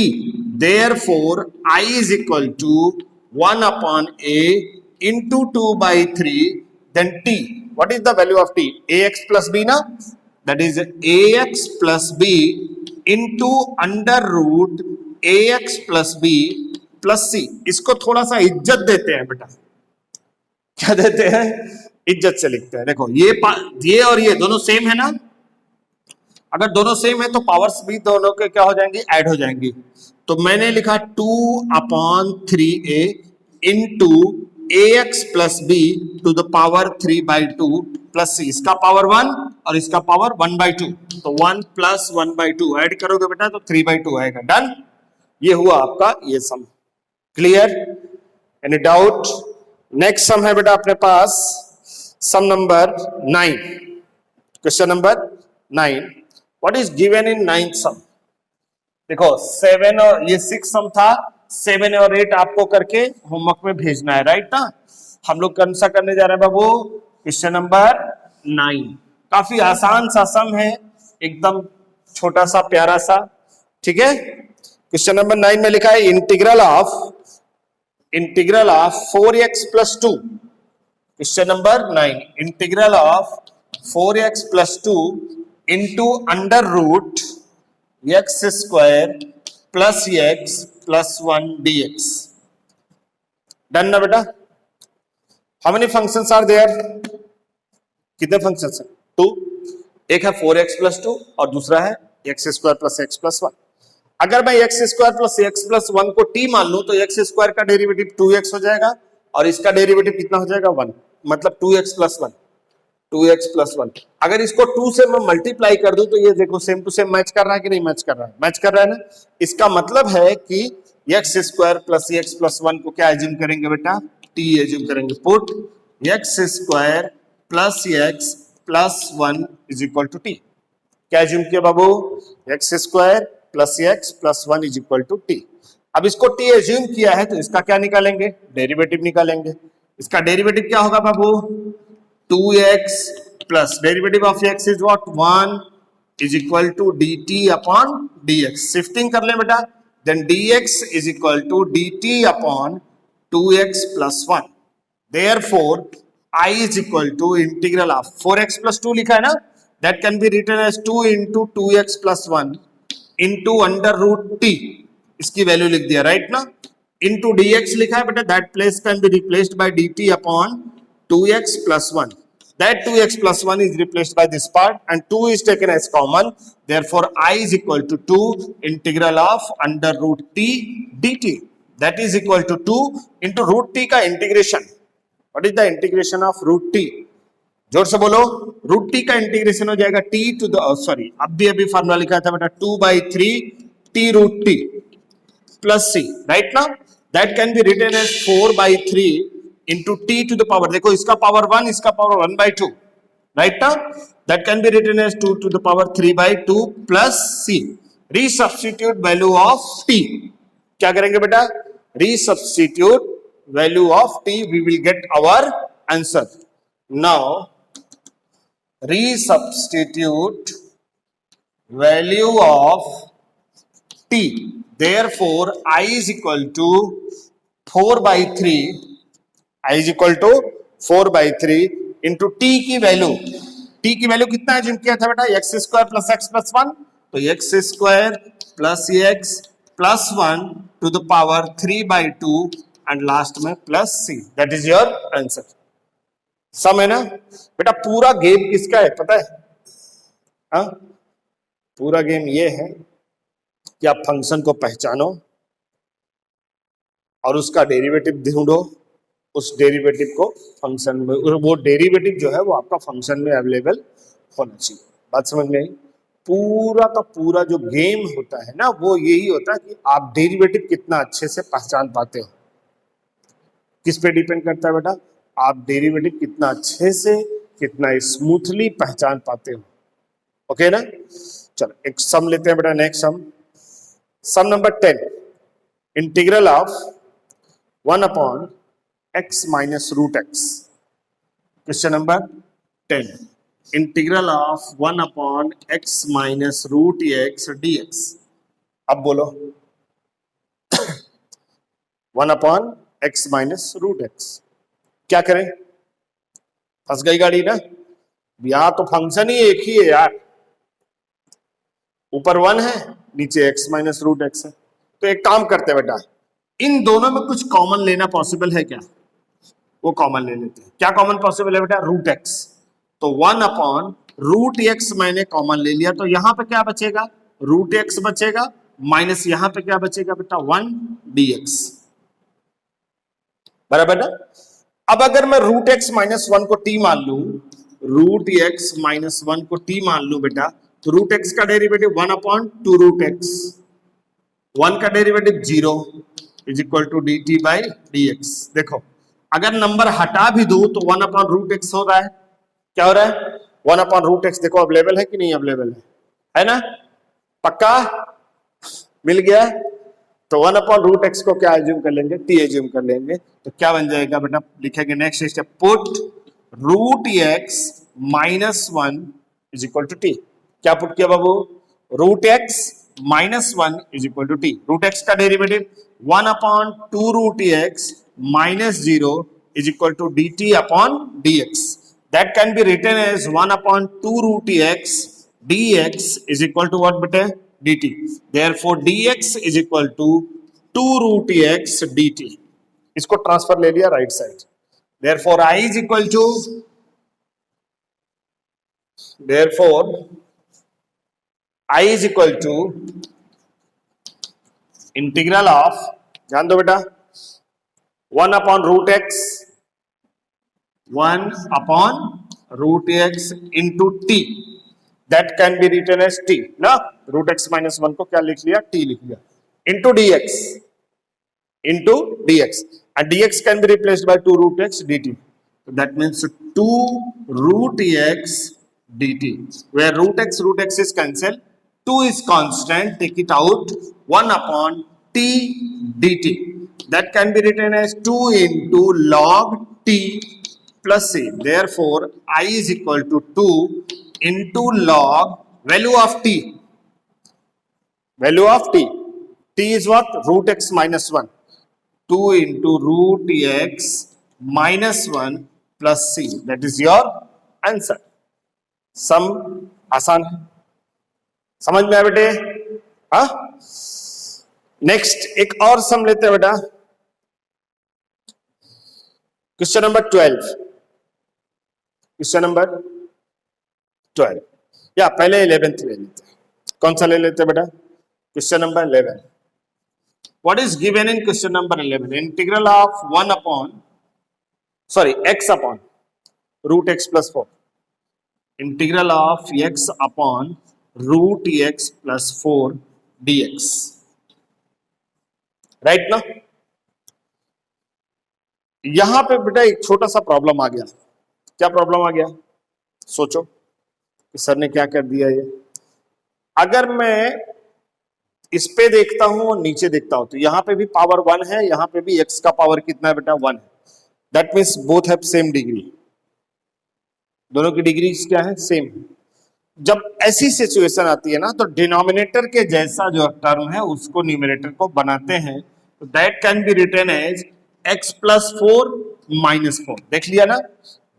therefore I is equal to 1/a into 2/3 then t. What is the value of t? ax plus b na, that is ax plus b into under root ax plus b plus c। इसको थोड़ा सा इज्जत देते हैं बेटा, क्या देते हैं, इज्जत से लिखते हैं। देखो ये और ये दोनों सेम है ना, अगर दोनों सेम है तो पावर्स भी दोनों के क्या हो जाएंगी, ऐड हो जाएंगी। तो मैंने लिखा 2/3a into ax plus b to the power 3/2 plus c, इसका पावर 1 और इसका पावर 1/2, तो 1 प्लस 1/2 ऐड करोगे बेटा तो 3/2 आएगा। डन, ये हुआ आपका ये sum. Clear, any doubt? Next sum है बेटा अपने पास sum number 9, question number 9। What is given in 9th sum? देखो 7 और ये 6 सम था, 7 और 8 आपको करके होमवर्क में भेजना है, राइट ना। हम लोग कौन सा करने जा रहे हैं बाबू, क्वेश्चन नंबर 9। काफी आसान सा सम है, एकदम छोटा सा प्यारा सा, ठीक है। क्वेश्चन नंबर 9 में लिखा है integral of 4x plus 2। Question number 9, integral of 4x plus 2 into under root x square plus x plus 1 dx। Done ना बेटा? How many functions are there? कितने फंक्शंस हैं? 2। एक है 4x प्लस 2 और दूसरा है x square plus x plus 1। अगर मैं x square plus x plus 1 को t मान लूं तो x स्क्वायर का डेरिवेटिव 2x हो जाएगा और इसका डेरिवेटिव कितना हो जाएगा, 1, मतलब 2x प्लस 1, 2x प्लस 1। अगर इसको 2 से मैं मल्टीप्लाई कर दूं तो ये देखो सेम टू सेम मैच कर रहा है कि नहीं मैच कर रहा है, मैच कर रहा है ना। इसका मतलब है कि x square plus x plus 1 को क्या एज्यूम करेंगे बेटा, t एज्यूम करेंगे। Put x square plus x plus 1 is equal to t। क्या एज्यूम किया बाबू, x square plus x plus 1 is equal to t। अब इसको t एज्यूम किया है तो इसका क्या निकालेंगे, डेरिवेटिव निकालेंगे। इसका डेरिवेटिव क्या होगा बाबू, 2x plus derivative of x is what, 1 is equal to dt upon dx। Shifting कर ले बेटा, then dx is equal to dt upon 2x plus 1। Therefore I is equal to integral of 4x plus 2 लिखा है ना, that can be written as 2 into 2x plus 1 into under root t, इसकी value लिख दिया, right ना। Into dx लिखा है बेटा, that place can be replaced by dt upon 2x plus 1. That 2x plus 1 is replaced by this part and 2 is taken as common. Therefore, I is equal to 2 integral of under root t dt. That is equal to 2 into root t का integration. What is the integration of root t? जोर से बोलो, root t का integration हो जाएगा t to the sorry, अभी formula लिखा था बेटा 2/3 t root t plus c, right now? That can be written as 4/3 into t to the power, देखो इसका पावर 1, इसका पावर 1/2, राइट ना। That can be written as 2 to the power 3/2 plus c। Resubstitute value of t, क्या करेंगे बेटा, resubstitute value of t, we will get our answer. Now resubstitute value of t, therefore I is equal to 4/3, I is equal to 4/3 into t की value, t की value कितना है जिम किया था बेटा, x square plus x plus 1, तो x square plus x plus 1 to the power 3/2 and last में plus c, that is your answer. Sum है ना बेटा। पूरा गेम किसका है पता है? हाँ, पूरा गेम ये है कि आप फंक्शन को पहचानो और उसका डेरिवेटिव ढूंढो, उस डेरिवेटिव को फंक्शन में, वो डेरिवेटिव जो है वो आपका फंक्शन में अवेलेबल होना चाहिए। बात समझ में आई? पूरा का पूरा जो गेम होता है ना वो यही होता है कि आप डेरिवेटिव कितना अच्छे से पहचान पाते हो। किस पे डिपेंड करता है बेटा? आप डेरिवेटिव कितना अच्छे से, कितना स्मूथली पहचान पाते हो। ओके ना? चलो एक सम लेते हैं बेटा, next sum, sum number 10, integral of 1 upon x minus root x. Question number 10, integral of 1 upon x minus root x dx। अब बोलो 1 upon x minus root x, क्या करें? फंस गई गाड़ी ना। यहां तो फंक्शन ही एक ही है यार, ऊपर 1 है, नीचे x माइनस रूट एक्स है। तो एक काम करते हैं बेटा, इन दोनों में कुछ कॉमन लेना पॉसिबल है क्या? वो कॉमन ले लेते हैं। क्या कॉमन पॉसिबल है बेटा? Root x. तो 1 अपॉन रूट एक्स मैंने कॉमन ले लिया, तो यहां पे क्या बचेगा? रूट एक्स बचेगा, माइनस यहां पे क्या बचेगा बेटा? 1 dx। बराबर ना? अब अगर मैं रूट एक्स माइनस 1 को t मान लू, रूट एक्स माइनस 1 को t मान लू बेटा, तो रूट एक्स का डेरिवेटिव 1 अपॉन 2 रूट एक्स, 1 का derivative 0 is equal to dt by dx। देखो अगर नंबर हटा भी दो तो 1 अपॉन रूट एक्स हो रहा है। क्या हो रहा है? 1 अपॉन रूट एक्स। देखो अवेलेबल है कि नहीं अवेलेबल है ना? पक्का मिल गया? तो 1 अपॉन रूट एक्स को क्या एज्यूम कर लेंगे? t एज्यूम कर लेंगे। तो क्या बन जाएगा बेटा? लिखेंगे next step, put root x minus 1 is equal to t. क्या पुट किया बाबू? Root x minus 1 is equal to t. Root x का derivative 1 upon 2 root x minus 0 is equal to dt upon dx. That can be written as 1 upon 2 root x dx is equal to what beta? dt. Therefore dx is equal to 2 root x dt. इसको transfer ले लिया right side. Therefore I is equal to, therefore I is equal to integral of, ध्यान दो बेटा, 1 upon root x, 1 upon root x into t, that can be written as t ना। root x minus 1 को क्या लिख लिया? t लिख लिया, into dx, and dx can be replaced by 2 root x dt. So that means 2 root x dt, where root x is cancelled, 2 is constant, take it out, 1 upon t dt. That can be written as 2 into log t plus c. Therefore, I is equal to 2 into log value of t. Value of t. T is what? Root x minus 1. 2 into root x minus 1 plus c. That is your answer. सम आसान है, समझ में आया बेटे? हाँ, next एक और सम लेते हैं बेटा, क्वेश्चन नंबर 12। क्वेश्चन नंबर 12 या पहले 11th ले लेते हैं। कौन सा ले लेते हैं बेटा? Question number 11। What is given in question number 11? Integral of 1 upon x upon root x plus 4। Integral of x upon root x plus 4 dx। Right ना? यहां पे बेटा एक छोटा सा प्रॉब्लम आ गया। क्या प्रॉब्लम आ गया? सोचो कि सर ने क्या कर दिया ये। अगर मैं इस पे देखता हूं और नीचे देखता हूं तो यहां पे भी पावर 1 है, यहां पे भी x का पावर कितना है बेटा? 1 है। That means both have same degree, दोनों की डिग्री क्या है? सेम। जब ऐसी सिचुएशन आती है ना तो डिनोमिनेटर के जैसा जो टर्म है उसको न्यूमरेटर को बनाते हैं, तो that can be written as x plus 4 minus 4। देख लिया ना,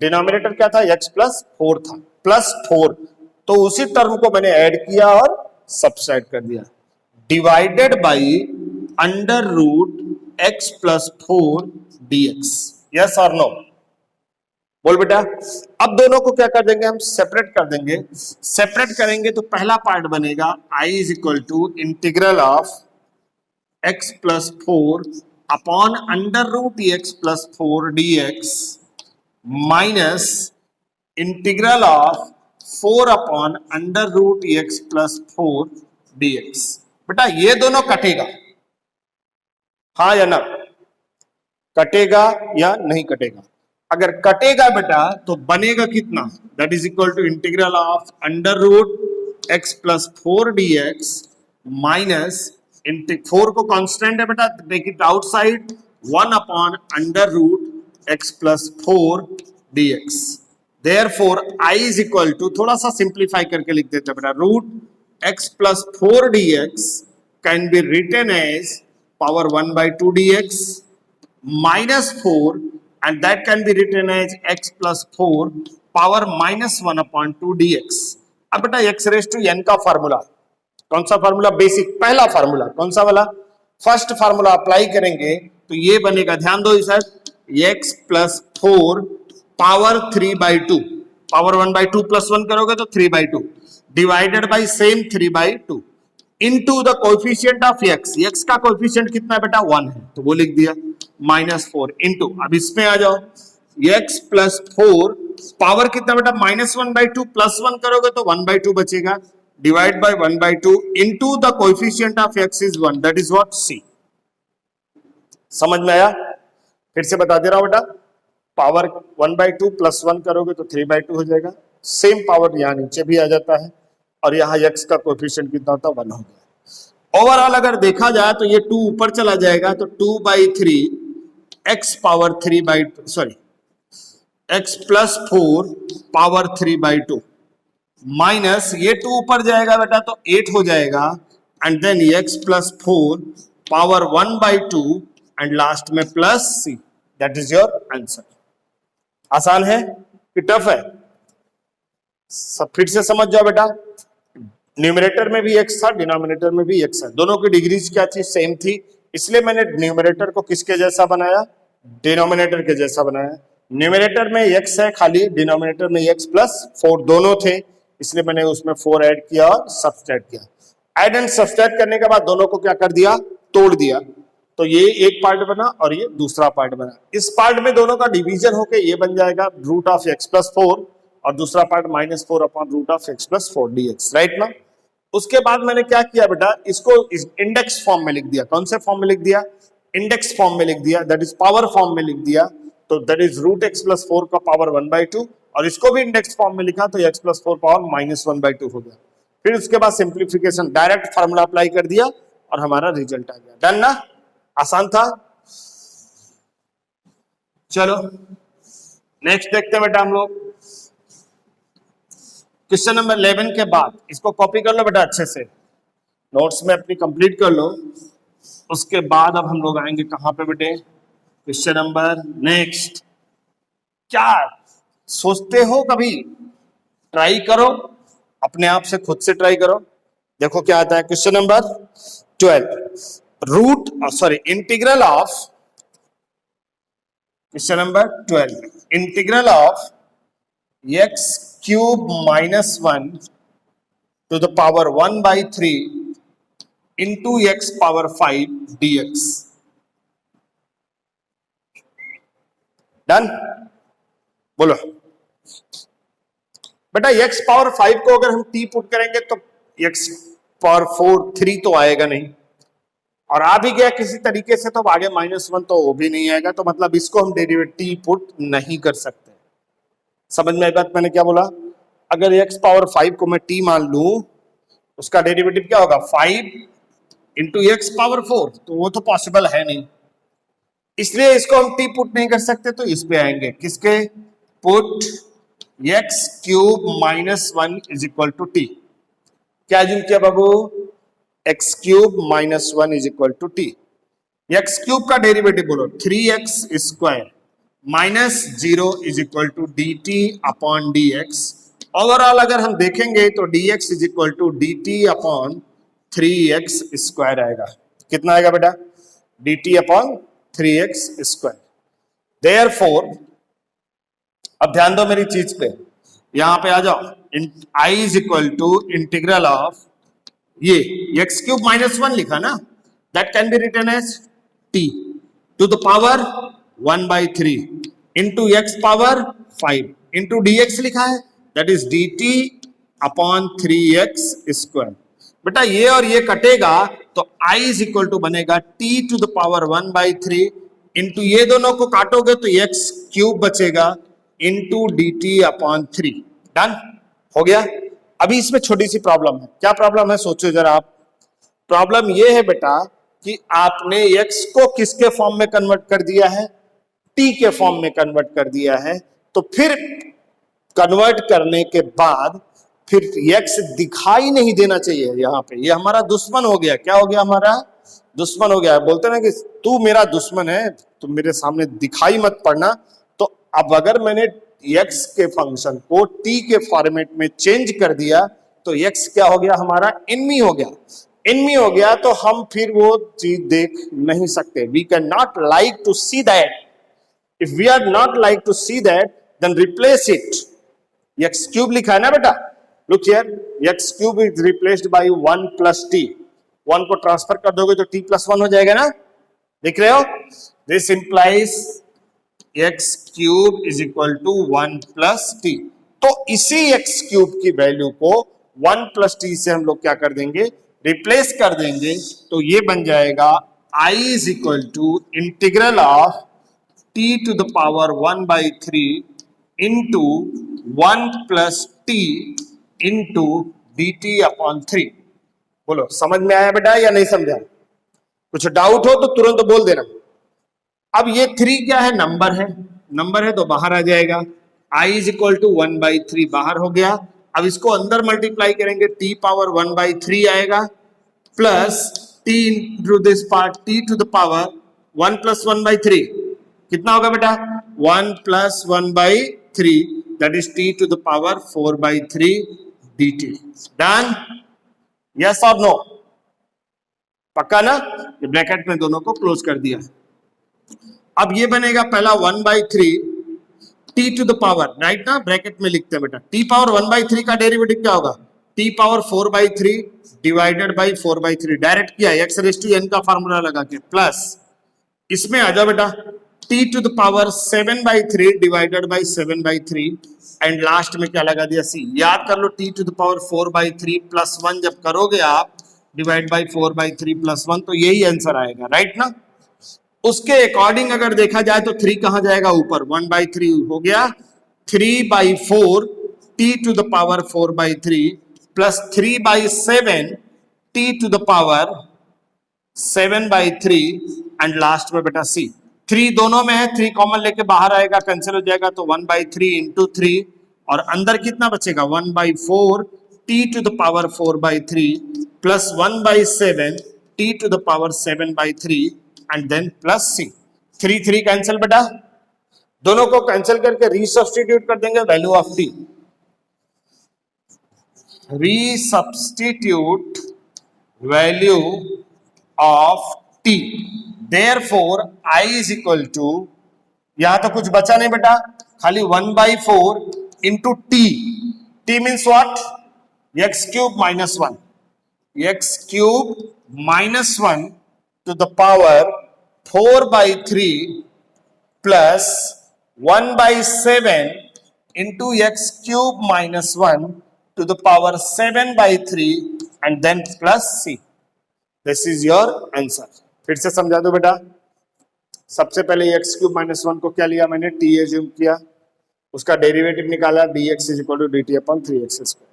डिनोमिनेटर क्या था? x प्लस 4 था, प्लस 4, तो उसी टर्म को मैंने ऐड किया और सब्सट्रैक्ट कर दिया, divided by under root x plus 4 dx। Yes और नो? बोल बेटा। अब दोनों को क्या कर देंगे हम, सेपरेट कर देंगे। सेपरेट करेंगे तो पहला पार्ट बनेगा I is equal to integral of x plus 4 upon under root x plus 4 dx minus integral of 4 upon under root x plus 4 dx। बेटा ये दोनों कटेगा, हाँ या ना, कटेगा या नहीं कटेगा? अगर कटेगा बेटा तो बनेगा कितना, that is equal to integral of under root x plus 4 dx minus 4 को कांस्टेंट है बेटा, take it outside, 1 upon under root x plus 4 dx। Therefore I is equal to, थोड़ा सा सिंप्लीफाई करके लिख देते हैं बेटा, root x plus 4 dx can be written as power 1 by 2 dx minus 4 and that can be written as x plus 4 power minus 1 upon 2 dx। अब बेटा x raise to n का फार्मूला, कौन सा फार्मूला, बेसिक पहला formula, कौन सा वाला, first formula apply करेंगे तो ये बनेगा, ध्यान दो sir, x plus 4 power 3 by 2, power 1 by 2 plus 1 करोगे तो 3 by 2 divided by same 3 by 2 into the coefficient of x का कोएफिशिएंट कितना है बेटा 1 है, तो वो लिख दिया -4 इंटू, अब इसमें आ जाओ, x प्लस 4 पावर कितना बेटा -1 by 2 प्लस 1 करोगे तो 1 by 2 बचेगा, divide by 1 by 2 into the coefficient of x is 1, that is what c। समझ में आया? फिर से बता दे रहा हूं बेटा, पावर 1 by 2 प्लस 1 करोगे तो 3 by 2 हो जाएगा, सेम पावर यहाँ नीचे भी आ जाता है, और यहाँ x का कोएफिशिएंट कितना होता है 1 हो गया। ओवरऑल अगर देखा जाए तो ये 2 ऊपर चला जाएगा तो 2 by 3 x power 3 by 2, sorry x plus 4 power 3 by 2 minus ये 2 ऊपर जाएगा बेटा तो 8 हो जाएगा, and then x plus 4 power 1 by 2 and last में plus c, that is your answer. आसान है कि टफ है? सब फिर से समझ जाओ बेटा, न्यूमरेटर में भी x था, डिनोमिनेटर में भी x है, दोनों की डिग्रीज क्या थी, सेम थी, इसलिए मैंने न्यूमरेटर को किसके जैसा बनाया, डिनोमिनेटर के जैसा बनाया। न्यूमरेटर में x है खाली, डिनोमिनेटर में x प्लस 4 दोनों थे, इसलिए मैंने उसमें 4 ऐड किया और सब्सट्रैक्ट किया। ऐड एंड सब्सट्रैक्ट करने के बाद दोनों को क्या कर दिया, तोड़ दिया, तो ये एक पार्ट बना और ये दूसरा पार्ट बना। इस पार्ट में दोनों का डिवीजन होके ये बन जाएगा रूट ऑफ x प्लस 4 और दूसरा part -4 upon root of x plus 4 dx, right ना। उसके बाद मैंने क्या किया बेटा, इसको इंडेक्स फॉर्म में लिख दिया। कौन से फॉर्म में लिख दिया, इंडेक्स फॉर्म में लिख दिया, दैट इज पावर फॉर्म में लिख दिया, तो that is root x plus 4 का पावर 1 by 2, और इसको भी इंडेक्स फॉर्म में लिखा तो x प्लस 4 पावर -1 by 2 हो गया। फिर उसके बाद सिंप्लीफिकेशन, डायरेक्ट फार्मूला अप्लाई कर दिया और हमारा रिजल्ट आ गया। डन ना, आसान था। चलो नेक्स्ट देखते हैं बेटा हम लोग क्वेश्चन नंबर 11 के बाद, इसको कॉपी कर लो बेटा अच्छे से, नोट्स में अपनी कंप्लीट कर लो। उसके बाद अब हम लोग आएंगे कहां पे बेटे, क्वेश्चन नंबर नेक्स्ट। क्या सोचते हो, कभी ट्राई करो, अपने आप से खुद से ट्राई करो, देखो क्या आता है। Question number 12 integral of, question number 12 integral of x cube -1 to the power 1 by 3 into x power 5 dx। Done, बोलो बेटा, x पावर 5 को अगर हम t पुट करेंगे तो x पावर 4 3 तो आएगा नहीं, और आ भी गया किसी तरीके से तो आगे -1 तो वो भी नहीं आएगा, तो मतलब इसको हम डेरिवेटिव पुट नहीं कर सकते। समझ में आई बात मैंने क्या बोला? अगर x पावर 5 को मैं t मान लूं, उसका डेरिवेटिव क्या होगा 5 इंटू x पावर 4, तो वो तो पॉसिबल है नहीं, इसलिए इसको हम t पुट नहीं कर सकते, तो इस पे आएंगे, किसके, put x cube -1 is equal to t। क्या अज्यूम किया बाबू, x cube -1 is equal to t। x cube का डेरिवेटिव बोलो 3x square -0 is equal to dt upon dx। Overall अगर हम देखेंगे तो dx is equal to dt upon 3x square आएगा। कितना आएगा बेटा, dt upon 3x square. Therefore अब ध्यान दो मेरी चीज पे, यहां पे आ जाओ, I is equal to integral of ये एक्स क्यूब माइनस वन लिखा ना, that can be written as t to the power 1/3 into x power 5 into d x लिखा है, that is d t upon 3x square. बेटा ये और ये कटेगा तो I इज इक्वल टू बनेगा t to the power 1/3 into ये दोनों को काटोगे तो एक्स क्यूब बचेगा into d t upon 3। Done हो गया। अभी इसमें छोटी सी प्रॉब्लम है। क्या प्रॉब्लम है सोचो जरा आप। प्रॉब्लम ये है बेटा कि आपने x को किसके फॉर्म में कन्वर्ट कर दिया है, t के फॉर्म में कन्वर्ट कर दिया है। तो फिर कन्वर्ट करने के बाद फिर x दिखाई नहीं देना चाहिए यहाँ पे, ये हमारा दुश्मन हो गया। क्या हो गया, हमारा दुश्मन हो गया। बोलते ना कि तू मेरा दुश्मन है, तुम मेरे सामने दिखाई मत पड़ना। तो अब अगर मैंने x के फंक्शन को t के फॉर्मेट में चेंज कर दिया तो x क्या हो गया, हमारा एनिमी हो गया। एनिमी हो गया तो हम फिर वो चीज देख नहीं सकते। We can not like to see that. If we are not like to see that then replace it. x क्यूब लिखा है ना बेटा, look here, x cube is replaced by 1 plus t। 1 को ट्रांसफर कर दोगे तो t प्लस 1 हो जाएगा ना, देख रहे हो। This implies x cube is equal to 1 plus t. तो इसी x क्यूब की वैल्यू को 1 प्लस टी से हम लोग क्या कर देंगे, रिप्लेस कर देंगे। तो ये बन जाएगा I is equal to integral of t to the power 1/3 into 1 plus t into d t upon 3। बोलो समझ में आया बेटा या नहीं समझा? कुछ डाउट हो तो तुरंत बोल देना। अब ये 3 क्या है, नंबर है, नंबर है तो बाहर आ जाएगा। I इज इक्वल टू 1/3 बाहर हो गया। अब इसको अंदर मल्टीप्लाई करेंगे, t पावर 1/3 आएगा plus t into this part t to the power 1 plus 1/3 कितना होगा बेटा, 1 plus 1/3 that is t to the power 4/3 dt। Done, yes और नो? पक्का ना? ये ब्रैकेट में दोनों को क्लोज कर दिया। अब ये बनेगा पहला 1/3 t to the power, right ना, ब्रैकेट में लिखते हैं बेटा। t पावर 1/3 का डेरिवेटिव क्या होगा, t power 4/3 divided by 4/3, direct किया x रेज़ टू n का फार्मूला लगा के, प्लस इसमें आ जाओ बेटा t to the power 7/3 divided by 7/3 and last में क्या लगा दिया c। याद कर लो t to the power 4/3 plus 1 जब करोगे आप डिवाइड बाई 4/3 प्लस 1 तो यही आंसर आएगा, राइट ना। उसके अकॉर्डिंग अगर देखा जाए तो 3 कहां जाएगा, ऊपर 1/3 हो गया, 3/4 t to the power 4/3 plus 3/7 t to the power 7/3 and last में बेटा c। 3 दोनों में है, 3 कॉमन लेके बाहर आएगा, कैंसिल हो जाएगा तो 1/3 इंटू 3 और अंदर कितना बचेगा 1/4 t to the power 4/3 plus 1/7 t to the power 7/3 and then plus c। 3 cancel बेटा, दोनों को कैंसिल करके रीसब्स्टिट्यूट कर देंगे value of t। Resubstitute value of t, therefore I is equal to, यहां तो कुछ बचा नहीं बेटा, खाली 1/4 into T. T means what, x cube minus 1, x cube minus 1 to the power 4/3 plus 1/7 into x cube minus 1 to the power 7/3 and then plus c. This is your answer. फिर से समझा दो बेटा। सबसे पहले x क्यूब माइनस 1 को क्या लिया मैंने, t एज्यूम किया, उसका डेरिवेटिव निकाला dx is equal to dt upon 3x square.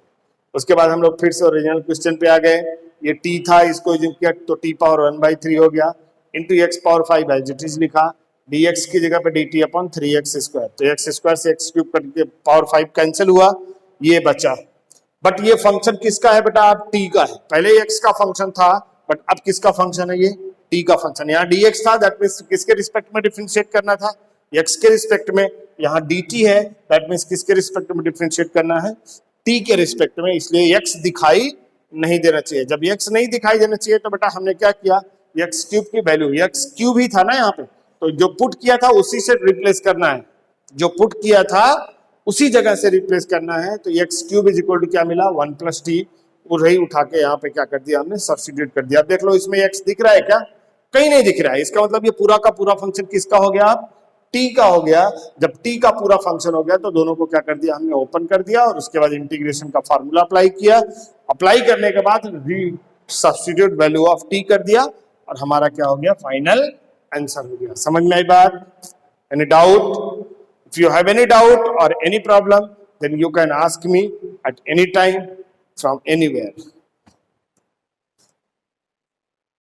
उसके बाद हम लोग फिर से ओरिजिनल क्वेश्चन पे आ गए, ये t था, इसको एज्यूम किया तो t पावर 1/3 हो गया into x power 5 as it is लिखा, dx की जगह पे dt अपॉन 3x स्क्वायर। तो x स्क्वायर से x क्यूब करके पावर 5 कैंसिल हुआ, ये बचा। बट ये फंक्शन किसका है बेटा, अब t का है। पहले x का फंक्शन था बट अब किसका फंक्शन है, ये t का फंक्शन। यहाँ dx था, दैट मीन्स किसके रिस्पेक्ट में डिफरेंशिएट करना था, x के रिस्पेक्ट में। यहाँ dt है, दैट मीन्स किसके रिस्पेक्ट में डिफरेंशिएट करना है, t के रिस्पेक्ट में। इसलिए x दिखाई नहीं देना चाहिए। जब x नहीं दिखाई देना चाहिए तो बेटा हमने क्या किया, x क्यूब की वैल्यू, x क्यूब ही था ना यहाँ पे, तो जो पुट किया था उसी से रिप्लेस करना है। जो पुट किया था उसी जगह से रिप्लेस करना है, तो x cube is equal to क्या मिला, 1 प्लस टी, वो रही उठा के यहाँ पे क्या कर दिया हमने, सब्स्टिट्यूट कर दिया। अब देख लो इसमें एक्स दिख रहा है क्या, कहीं नहीं दिख रहा है। इसका मतलब ये पूरा का पूरा फंक्शन किसका हो गया, टी का हो गया। जब टी का पूरा फंक्शन हो गया तो दोनों को क्या कर दिया हमने, ओपन कर दिया और उसके बाद इंटीग्रेशन का फार्मूला अप्लाई किया। अप्लाई करने के बाद सब्स्टिट्यूट वैल्यू ऑफ टी कर दिया और हमारा क्या हो गया, फाइनल आंसर हो गया। समझ में आई बात? Any doubt? If you have any doubt or any problem, then you can ask me at any time from anywhere.